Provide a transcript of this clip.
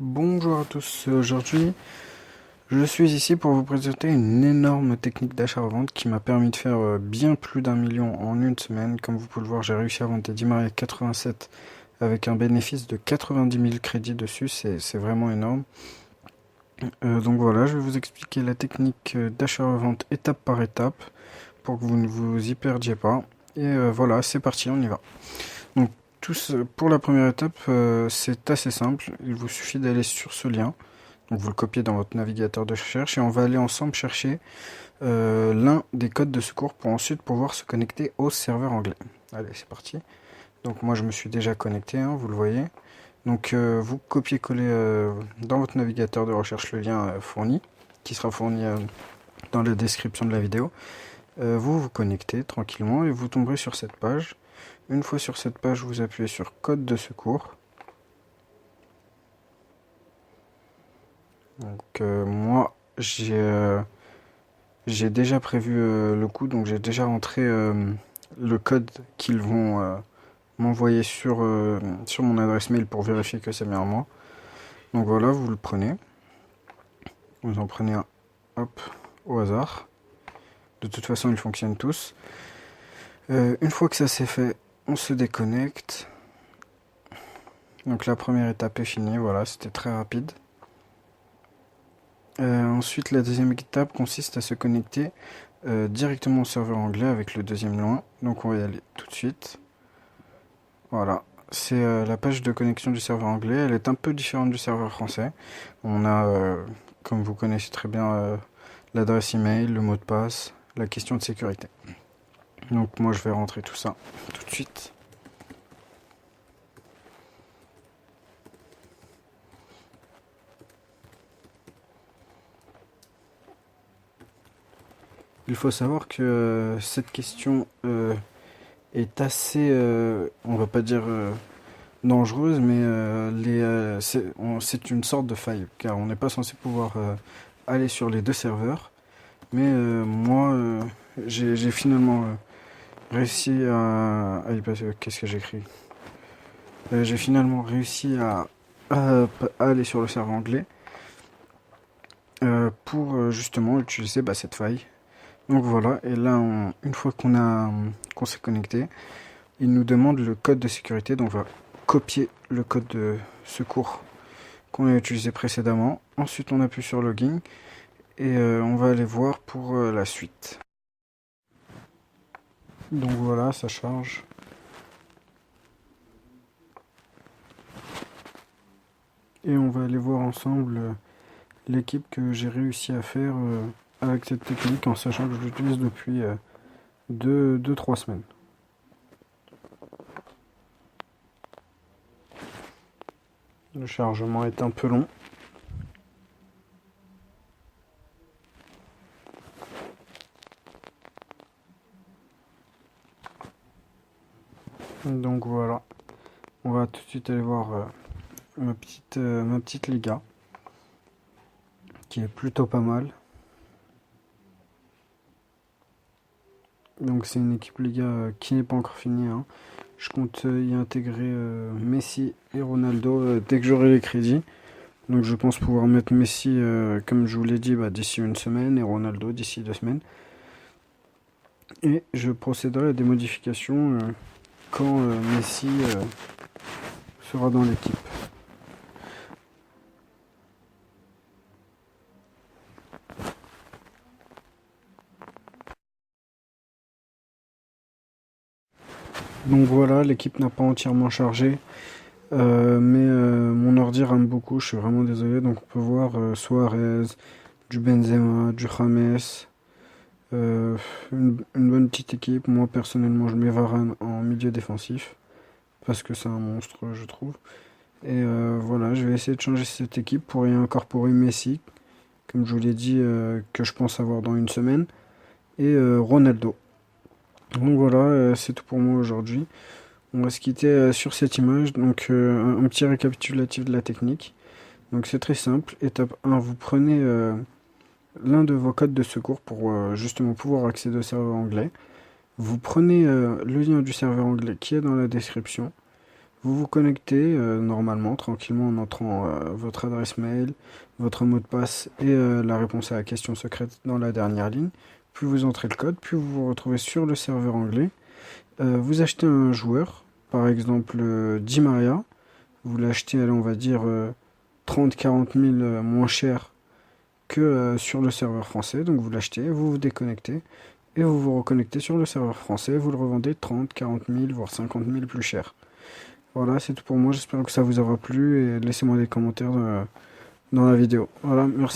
Bonjour à tous, aujourd'hui je suis ici pour vous présenter une énorme technique d'achat-revente qui m'a permis de faire bien plus d'1 million en une semaine. Comme vous pouvez le voir, j'ai réussi à vendre des 10 mariés 87 avec un bénéfice de 90 000 crédits dessus, c'est vraiment énorme. Donc voilà, je vais vous expliquer la technique d'achat-revente étape par étape pour que vous ne vous y perdiez pas. Et voilà, c'est parti, on y va. Donc pour la première étape, c'est assez simple, il vous suffit d'aller sur ce lien. Donc vous le copiez dans votre navigateur de recherche et on va aller ensemble chercher l'un des codes de secours pour ensuite pouvoir se connecter au serveur anglais. Allez, c'est parti. Donc moi je me suis déjà connecté, hein, vous le voyez. Donc vous copiez-collez dans votre navigateur de recherche le lien fourni, qui sera fourni dans la description de la vidéo. Vous vous connectez tranquillement et vous tomberez sur cette page. Une fois sur cette page, vous appuyez sur code de secours. Donc moi j'ai déjà prévu le coup, donc j'ai déjà rentré le code qu'ils vont m'envoyer sur mon adresse mail pour vérifier que c'est bien moi. Donc voilà, vous le prenez. Vous en prenez un, hop, au hasard. De toute façon, ils fonctionnent tous. Une fois que ça c'est fait, on se déconnecte. Donc la première étape est finie, voilà, c'était très rapide. Ensuite, la deuxième étape consiste à se connecter directement au serveur anglais avec le deuxième lien. Donc on va y aller tout de suite. Voilà, c'est la page de connexion du serveur anglais. Elle est un peu différente du serveur français. On a, comme vous connaissez très bien, l'adresse email, le mot de passe, la question de sécurité. Donc moi je vais rentrer tout ça tout de suite. Il faut savoir que cette question est assez, on va pas dire dangereuse, mais c'est une sorte de faille, car on n'est pas censé pouvoir aller sur les deux serveurs. Mais moi, j'ai finalement réussi à y passer. Qu'est-ce que j'écris? J'ai finalement réussi à aller sur le serveur anglais pour justement utiliser cette faille. Donc voilà, et là, une fois qu'on s'est connecté, il nous demande le code de sécurité, donc on va copier le code de secours qu'on a utilisé précédemment. Ensuite, on appuie sur Login et on va aller voir pour la suite. Donc voilà, ça charge. Et on va aller voir ensemble l'équipe que j'ai réussi à faire avec cette technique en sachant que je l'utilise depuis 2-3 semaines. Le chargement est un peu long. Donc voilà, on va tout de suite aller voir ma petite Liga, qui est plutôt pas mal. Donc c'est une équipe Liga qui n'est pas encore finie, hein. Je compte y intégrer Messi et Ronaldo dès que j'aurai les crédits. Donc je pense pouvoir mettre Messi, comme je vous l'ai dit, d'ici une semaine et Ronaldo d'ici 2 semaines. Et je procéderai à des modifications quand Messi sera dans l'équipe. Donc voilà, l'équipe n'a pas entièrement chargé, mais mon ordi rame beaucoup, je suis vraiment désolé. Donc on peut voir Suarez, du Benzema, du James, une bonne petite équipe. Moi personnellement je mets Varane en milieu défensif, parce que c'est un monstre je trouve. Et voilà, je vais essayer de changer cette équipe pour y incorporer Messi, comme je vous l'ai dit, que je pense avoir dans une semaine, et Ronaldo. Donc voilà, c'est tout pour moi aujourd'hui. On va se quitter sur cette image, donc un petit récapitulatif de la technique. Donc c'est très simple. Étape 1, vous prenez l'un de vos codes de secours pour justement pouvoir accéder au serveur anglais. Vous prenez le lien du serveur anglais qui est dans la description. Vous vous connectez normalement, tranquillement, en entrant votre adresse mail, votre mot de passe et la réponse à la question secrète dans la dernière ligne. Puis vous entrez le code, puis vous vous retrouvez sur le serveur anglais. Vous achetez un joueur, par exemple Di Maria. Vous l'achetez, allez, on va dire 30-40 000 moins cher que sur le serveur français. Donc vous l'achetez, vous vous déconnectez et vous vous reconnectez sur le serveur français. Vous le revendez 30, 40 000, voire 50 000 plus cher. Voilà, c'est tout pour moi. J'espère que ça vous aura plu et laissez-moi des commentaires dans la vidéo. Voilà, merci.